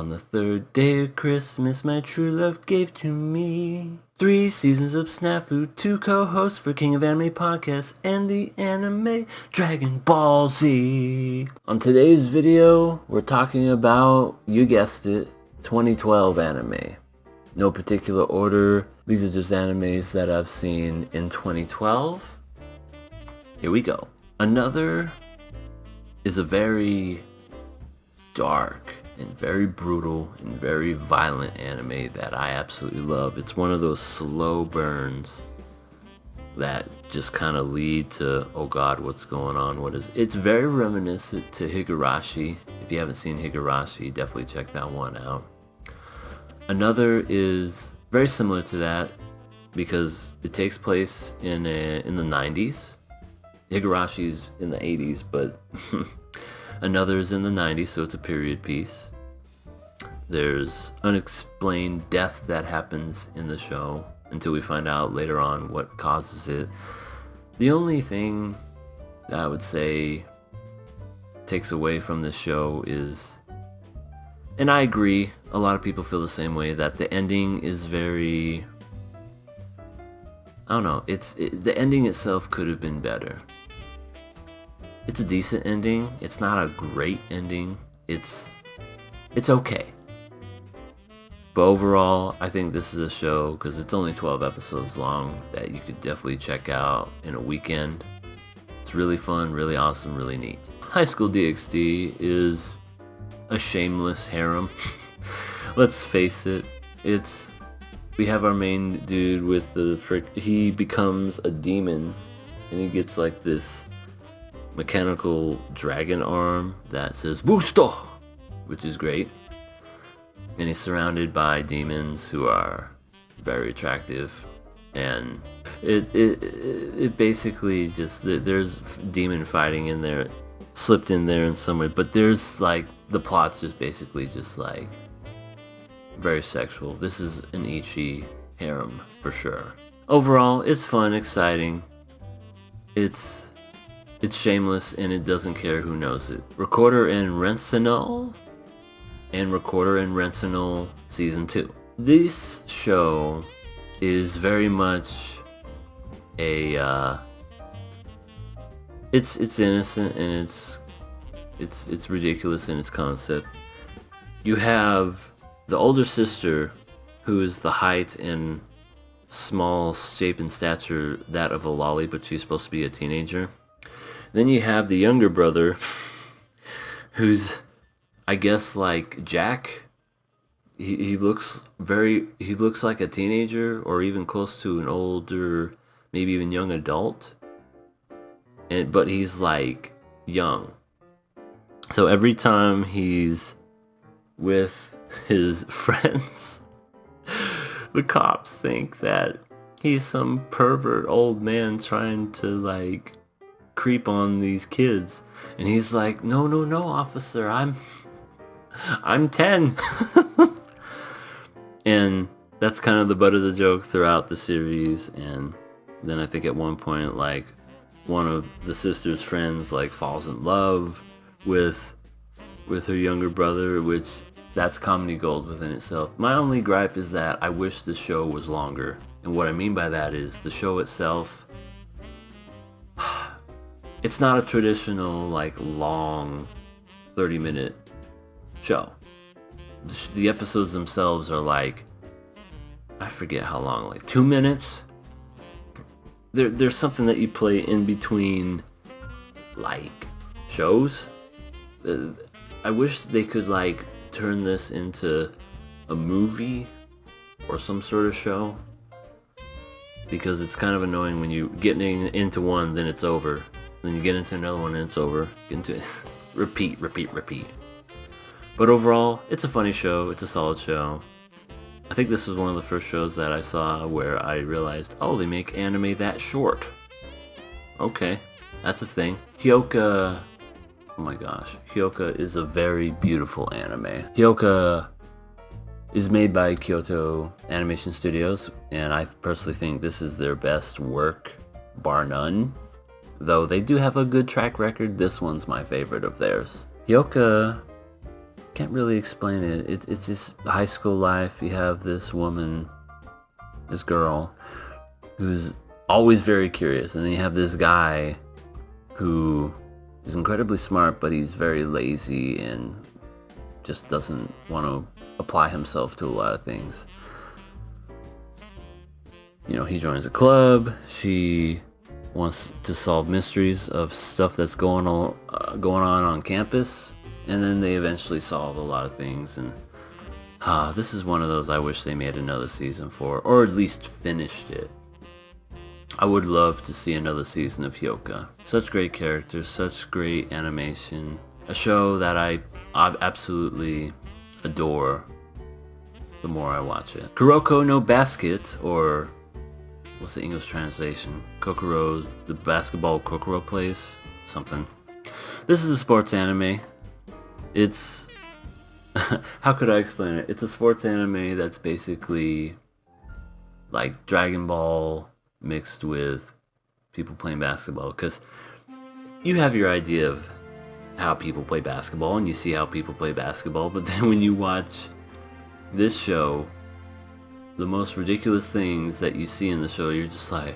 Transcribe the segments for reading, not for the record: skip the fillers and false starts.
On the third day of Christmas, my true love gave to me 3 seasons of Snafu, 2 co-hosts for King of Anime Podcast, and the anime Dragon Ball Z. On today's video, we're talking about, you guessed it, 2012 anime. No particular order, these are just animes that I've seen in 2012. Here we go. Another is a very dark and very brutal and very violent anime that I absolutely love. It's one of those slow burns that just kind of lead to, oh god, what's going on? It's very reminiscent to Higurashi. If you haven't seen Higurashi, definitely check that one out. Another is very similar to that because it takes place in the 90s. Higurashi's in the 80s, but another is in the 90s, so it's a period piece. There's unexplained death that happens in the show until we find out later on what causes it. The only thing that I would say takes away from this show is, and I agree, a lot of people feel the same way, that the ending is very, I don't know, the ending itself could have been better. It's a decent ending. It's not a great ending. It's okay. But overall, I think this is a show, because it's only 12 episodes long, that you could definitely check out in a weekend. It's really fun, really awesome, really neat. High School DxD is a shameless harem. Let's face it. We have our main dude with he becomes a demon, and he gets like this mechanical dragon arm that says Busto, which is great. And he's surrounded by demons who are very attractive, and it basically just, there's demon fighting in there, slipped in there in some way, but there's like, the plot's just basically just like very sexual. This is an ecchi harem for sure. Overall, it's fun, exciting. It's shameless, and it doesn't care who knows it. Recorder and Rensenal and Recorder and Rensenal Season 2. This show is very much a it's innocent, and it's ridiculous in its concept. You have the older sister, who is the height and small shape and stature that of a lolly, but she's supposed to be a teenager. Then you have the younger brother, who's, I guess, like Jack. He looks like a teenager, or even close to an older, maybe even young adult. But he's like young. So every time he's with his friends, the cops think that he's some pervert old man trying to like creep on these kids, and he's like, no officer, I'm 10. And that's kind of the butt of the joke throughout the series. And then I think at one point, like, one of the sister's friends like falls in love with her younger brother, which that's comedy gold within itself. My only gripe is that I wish the show was longer, and what I mean by that is the show itself, it's not a traditional, like, long 30-minute show. The episodes themselves are like, I forget how long, like 2 minutes? There's something that you play in between, like, shows. I wish they could, like, turn this into a movie or some sort of show, because it's kind of annoying when you get into one, then it's over. Then you get into another one and it's over. Get into it. Repeat. But overall, it's a funny show. It's a solid show. I think this was one of the first shows that I saw where I realized, oh, they make anime that short. Okay, that's a thing. Hyouka, oh my gosh, Hyouka is a very beautiful anime. Hyouka is made by Kyoto Animation Studios, and I personally think this is their best work, bar none. Though they do have a good track record, this one's my favorite of theirs. Hyouka can't really explain it. It's just high school life. You have this woman, this girl, who's always very curious, and then you have this guy who is incredibly smart, but he's very lazy and just doesn't want to apply himself to a lot of things. You know, he joins a club. She wants to solve mysteries of stuff that's going on campus, and then they eventually solve a lot of things. And this is one of those I wish they made another season for, or at least finished it. I would love to see another season of Hyouka. Such great characters, such great animation. A show that I absolutely adore the more I watch it. Kuroko no Basket, or what's the English translation? Kokoro, the basketball Kokoro plays? Something. This is a sports anime. It's... how could I explain it? It's a sports anime that's basically like Dragon Ball mixed with people playing basketball, because you have your idea of how people play basketball and you see how people play basketball, but then when you watch this show, the most ridiculous things that you see in the show, you're just like,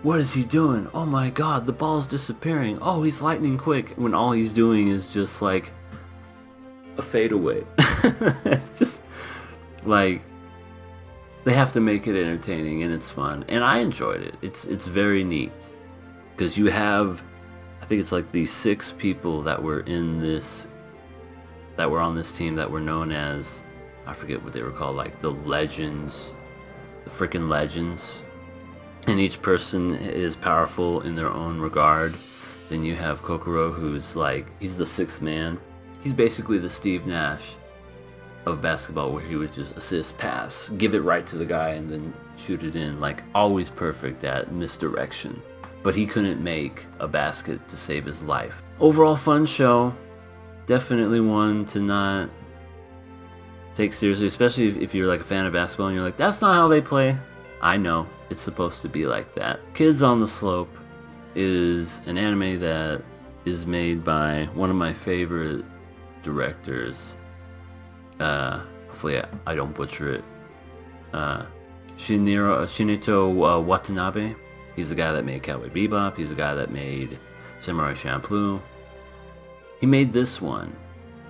what is he doing? Oh my god, the ball's disappearing. Oh, he's lightning quick, when all he's doing is just like a fadeaway. It's just like, they have to make it entertaining, and it's fun, and I enjoyed it. It's very neat, because you have, I think it's like these 6 people that were on this team that were known as, I forget what they were called, like the Legends, the freaking Legends, and each person is powerful in their own regard. Then you have Kokoro, who's like, he's the 6th man. He's basically the Steve Nash of basketball, where he would just assist, pass, give it right to the guy, and then shoot it in. Like, always perfect at misdirection. But he couldn't make a basket to save his life. Overall fun show. Definitely one to not take seriously, especially if you're like a fan of basketball and you're like, that's not how they play. I know, it's supposed to be like that. Kids on the Slope is an anime that is made by one of my favorite directors. Hopefully I don't butcher it. Shinichiro Watanabe. He's the guy that made Cowboy Bebop. He's the guy that made Samurai Champloo. He made this one,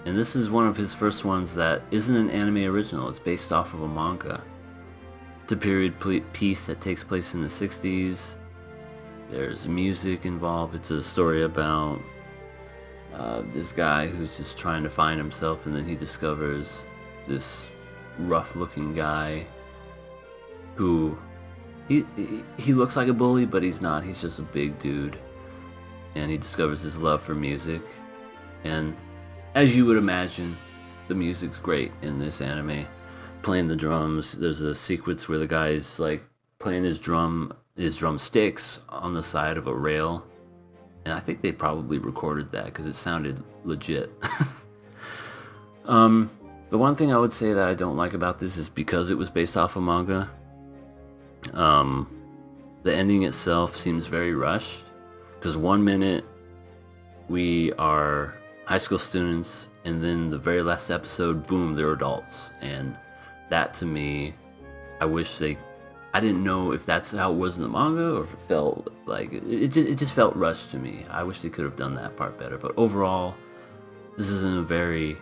and this is one of his first ones that isn't an anime original. It's based off of a manga. It's a period piece that takes place in the 60s. There's music involved. It's a story about this guy who's just trying to find himself, and then he discovers this rough-looking guy who he looks like a bully, but he's not. He's just a big dude, and he discovers his love for music. And as you would imagine, the music's great in this anime. Playing the drums, there's a sequence where the guy is like playing his drumsticks on the side of a rail. And I think they probably recorded that because it sounded legit. The one thing I would say that I don't like about this is because it was based off a manga. The ending itself seems very rushed. Because 1 minute we are high school students, and then the very last episode, boom, they're adults. And that, to me, I didn't know if that's how it was in the manga, or if it felt like it just felt rushed to me. I wish they could have done that part better. But overall, this is a very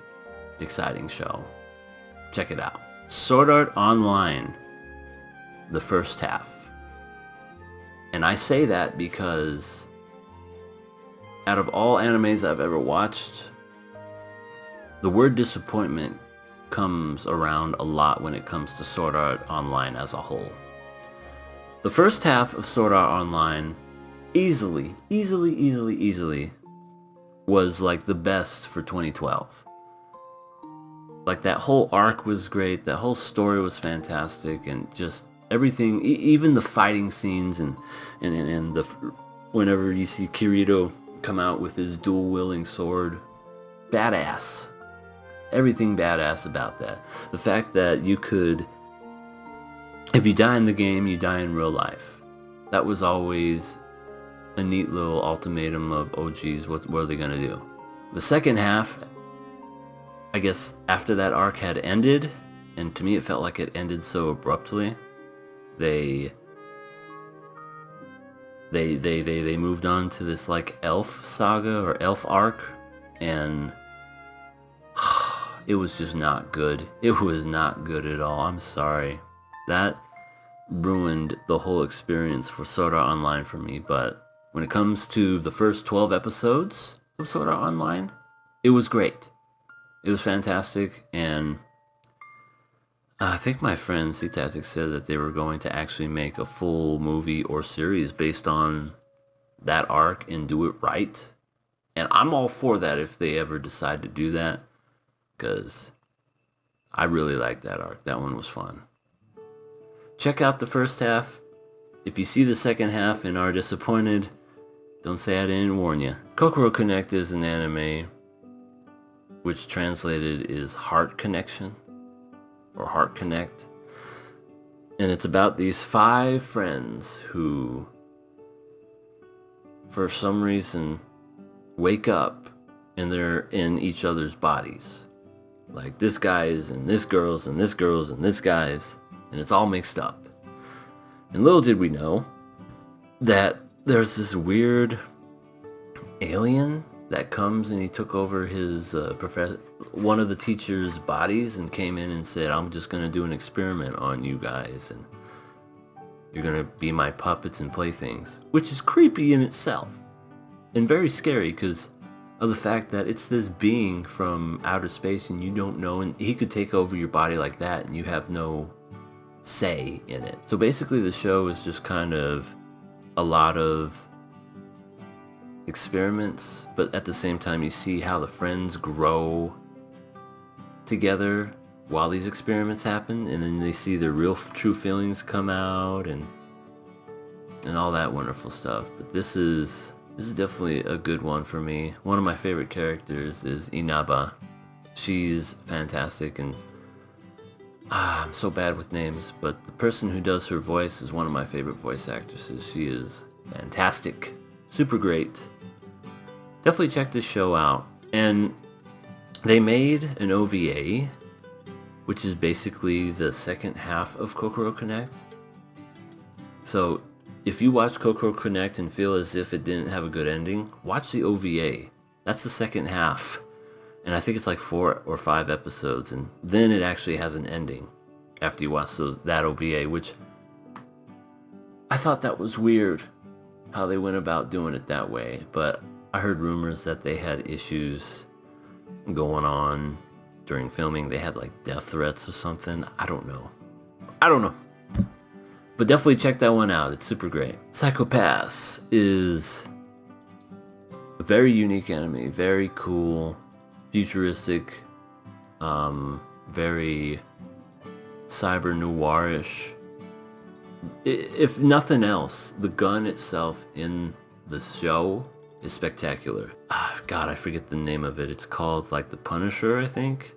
exciting show. Check it out. Sword Art Online, the first half. And I say that because out of all animes I've ever watched, the word disappointment comes around a lot when it comes to Sword Art Online as a whole. The first half of Sword Art Online easily was like the best for 2012. Like, that whole arc was great, that whole story was fantastic, and just everything, even the fighting scenes and the whenever you see Kirito come out with his dual-wielding sword, badass. Everything badass about that. The fact that you could, if you die in the game, you die in real life. That was always a neat little ultimatum of, oh geez, what are they gonna do? The second half, I guess after that arc had ended, and to me it felt like it ended so abruptly, they moved on to this like elf saga or elf arc, and it was just not good. It was not good at all. I'm sorry. That ruined the whole experience for Sword Art Online for me, but when it comes to the first 12 episodes of Sword Art Online, it was great. It was fantastic, and I think my friend C-Tactic said that they were going to actually make a full movie or series based on that arc and do it right. And I'm all for that if they ever decide to do that, because I really liked that arc. That one was fun. Check out the first half. If you see the second half and are disappointed, don't say I didn't warn you. Kokoro Connect is an anime which translated is Heart Connection or Heart Connect. And it's about these 5 friends who, for some reason, wake up and they're in each other's bodies. Like this guy's and this girl's and this girl's and this guy's, and it's all mixed up. And little did we know that there's this weird alien that comes and he took over his one of the teacher's bodies and came in and said, I'm just going to do an experiment on you guys and you're going to be my puppets and playthings, which is creepy in itself and very scary because of the fact that it's this being from outer space and you don't know, and he could take over your body like that and you have no say in it. So basically the show is just kind of a lot of experiments, but at the same time you see how the friends grow together while these experiments happen, and then they see their real true feelings come out and all that wonderful stuff. But this is definitely a good one for me. One of my favorite characters is Inaba. She's fantastic, and I'm so bad with names, but the person who does her voice is one of my favorite voice actresses. She is fantastic. Super great. Definitely check this show out. And they made an OVA, which is basically the second half of Kokoro Connect. So if you watch Kokoro Connect and feel as if it didn't have a good ending, watch the OVA. That's the second half. And I think it's like 4 or 5 episodes, and then it actually has an ending after you watch that OVA, which I thought that was weird how they went about doing it that way. But I heard rumors that they had issues going on during filming. They had like death threats or something. I don't know. But definitely check that one out. It's super great. Psychopaths is a very unique anime. Very cool. Futuristic. Very cyber noirish. If nothing else, the gun itself in the show is spectacular. God, I forget the name of it. It's called like the Punisher, I think.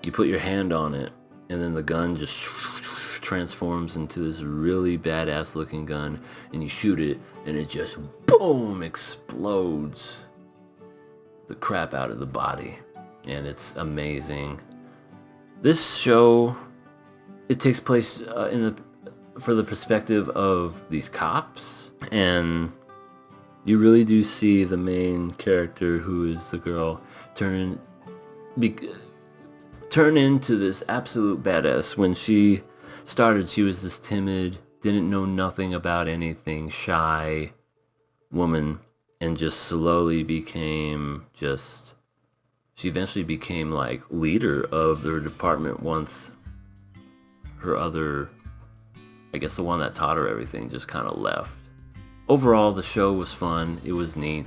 You put your hand on it, and then the gun just transforms into this really badass looking gun, and you shoot it, and it just boom explodes the crap out of the body, and it's amazing. This show, it takes place for the perspective of these cops, and you really do see the main character, who is the girl, turn into this absolute badass. When she started, she was this timid, didn't know nothing about anything, shy woman, and just slowly became she eventually became like leader of their department once her other, I guess the one that taught her everything, just kind of left. Overall, the show was fun. It was neat.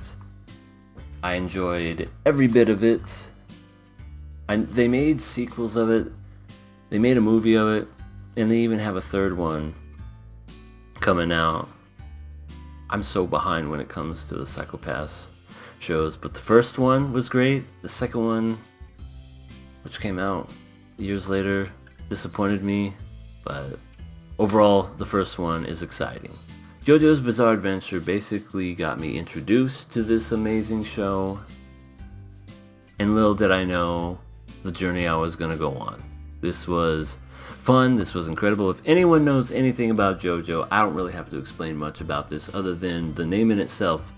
I enjoyed every bit of it. They made sequels of it. They made a movie of it. And they even have a third one coming out. I'm so behind when it comes to the Psychopaths shows. But the first one was great. The second one, which came out years later, disappointed me. But overall, the first one is exciting. Jojo's Bizarre Adventure basically got me introduced to this amazing show. And little did I know the journey I was going to go on. This was fun. This was incredible. If anyone knows anything about JoJo, I don't really have to explain much about this other than the name in itself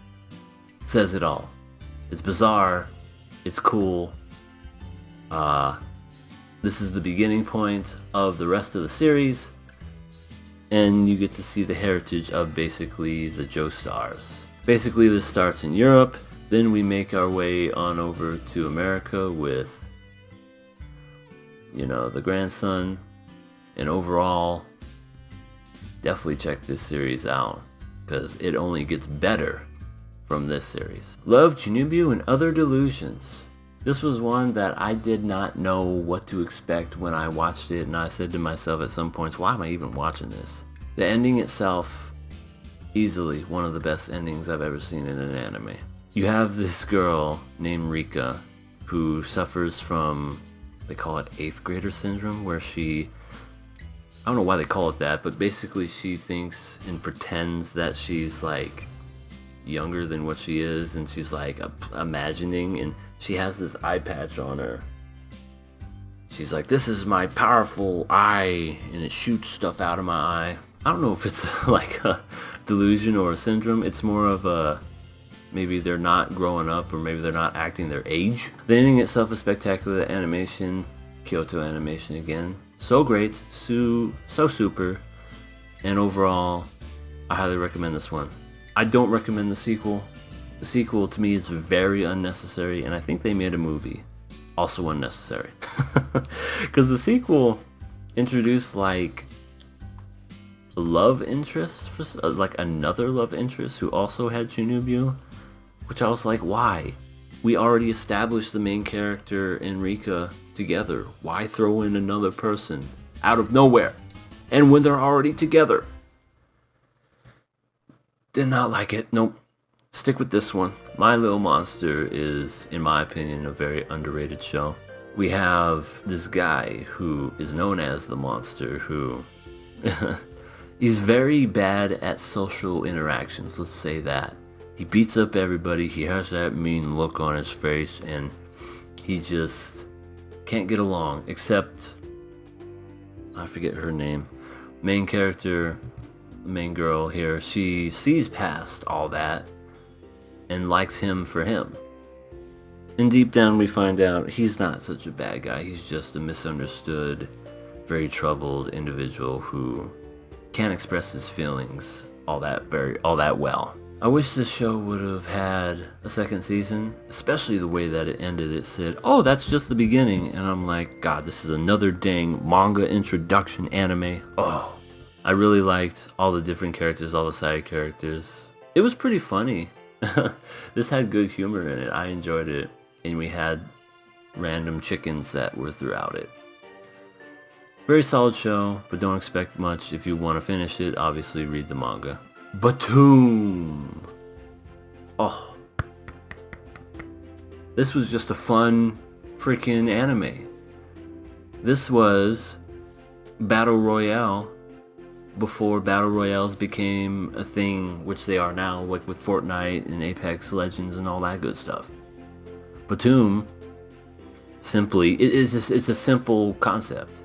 says it all. It's bizarre. It's cool. This is the beginning point of the rest of the series, and you get to see the heritage of basically the Joestars. Basically, this starts in Europe, then we make our way on over to America with, the grandson, and overall, definitely check this series out, because it only gets better from this series. Love, Chenubio, and Other Delusions. This was one that I did not know what to expect when I watched it, and I said to myself at some points, why am I even watching this? The ending itself, easily one of the best endings I've ever seen in an anime. You have this girl named Rika who suffers from, they call it 8th grader syndrome, where I don't know why they call it that, but basically she thinks and pretends that she's like younger than what she is, and she's like imagining, and she has this eye patch on her. She's like, this is my powerful eye, and it shoots stuff out of my eye. I don't know if it's like a delusion or a syndrome. It's more of a, maybe they're not growing up, or maybe they're not acting their age. The ending itself is spectacular. The animation, Kyoto animation again. So great, so super, and overall, I highly recommend this one. I don't recommend the sequel. The sequel to me is very unnecessary, and I think they made a movie. Also unnecessary. Because the sequel introduced like a love interest, like another love interest who also had chenubio, which I was like, why? We already established the main character and Rika together. Why throw in another person out of nowhere? And when they're already together. Did not like it. Nope. Stick with this one. My Little Monster is, in my opinion, a very underrated show. We have this guy who is known as the Monster, who he's very bad at social interactions, let's say that. He beats up everybody, he has that mean look on his face, and he just can't get along, except, I forget her name. Main character, main girl here, she sees past all that and likes him for him. And deep down we find out he's not such a bad guy. He's just a misunderstood, very troubled individual who can't express his feelings all that well. I wish this show would have had a second season, especially the way that it ended. It said, oh, that's just the beginning. And I'm like, God, this is another dang manga introduction anime. Oh, I really liked all the different characters, all the side characters. It was pretty funny. This had good humor in it. I enjoyed it. And we had random chickens that were throughout it. Very solid show, but don't expect much. If you want to finish it, obviously read the manga. Batum! Oh. This was just a fun freaking anime. This was Battle Royale before Battle Royales became a thing, which they are now, like with Fortnite and Apex Legends and all that good stuff. Batum, simply, it's a simple concept.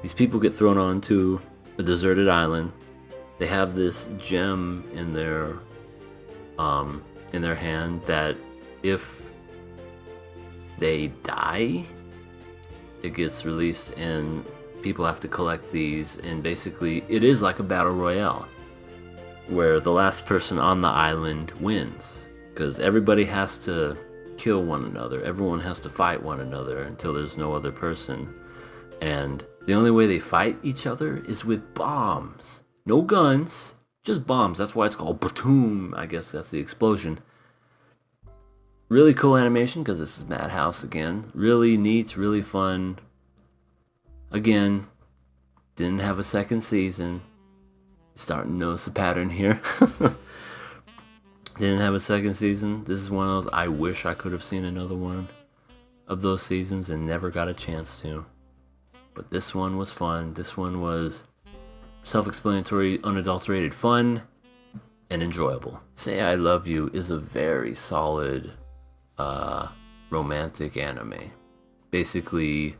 These people get thrown onto a deserted island. They have this gem in their hand that if they die, it gets released, and people have to collect these, and basically it is like a battle royale where the last person on the island wins, because everybody has to kill one another. Everyone has to fight one another until there's no other person, and the only way they fight each other is with bombs. No guns, just bombs. That's why it's called Batum. I guess that's the explosion. Really cool animation, because this is Madhouse again. Really neat, really fun. Again, didn't have a second season. Starting to notice a pattern here. Didn't have a second season. This is one of those, I wish I could have seen another one of those seasons and never got a chance to. But this one was fun. This one was self-explanatory, unadulterated fun, and enjoyable. Say I Love You is a very solid romantic anime. Basically,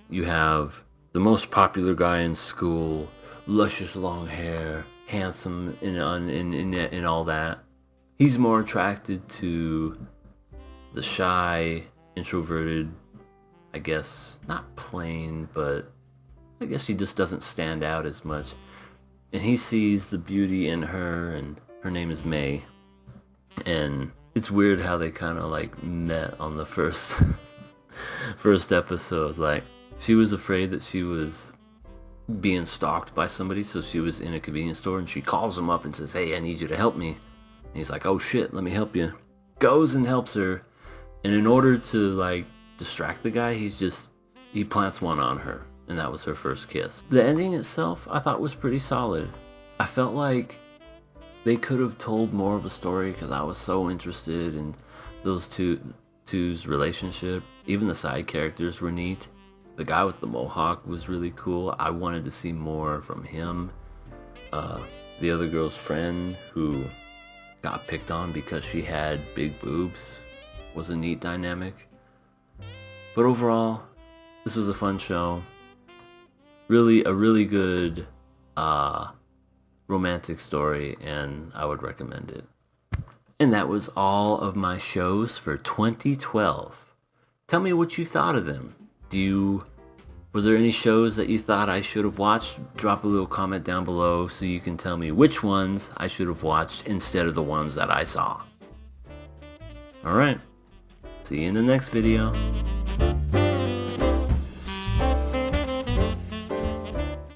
you have the most popular guy in school, luscious long hair, handsome and all that. He's more attracted to the shy, introverted, I guess, not plain, but I guess she just doesn't stand out as much. And he sees the beauty in her, and her name is May. And it's weird how they kind of like met on the first episode. Like, she was afraid that she was being stalked by somebody, so she was in a convenience store, and she calls him up and says, "Hey, I need you to help me." And he's like, "Oh shit, let me help you." Goes and helps her, and in order to like distract the guy, he plants one on her, and that was her first kiss. The ending itself, I thought, was pretty solid. I felt like they could have told more of a story because I was so interested in those two's relationship. Even the side characters were neat. The guy with the mohawk was really cool. I wanted to see more from him. The other girl's friend who got picked on because she had big boobs was a neat dynamic. But overall, this was a fun show. Really, a really good romantic story, and I would recommend it. And that was all of my shows for 2012. Tell me what you thought of them. Was there any shows that you thought I should have watched? Drop a little comment down below so you can tell me which ones I should have watched instead of the ones that I saw. Alright, see you in the next video.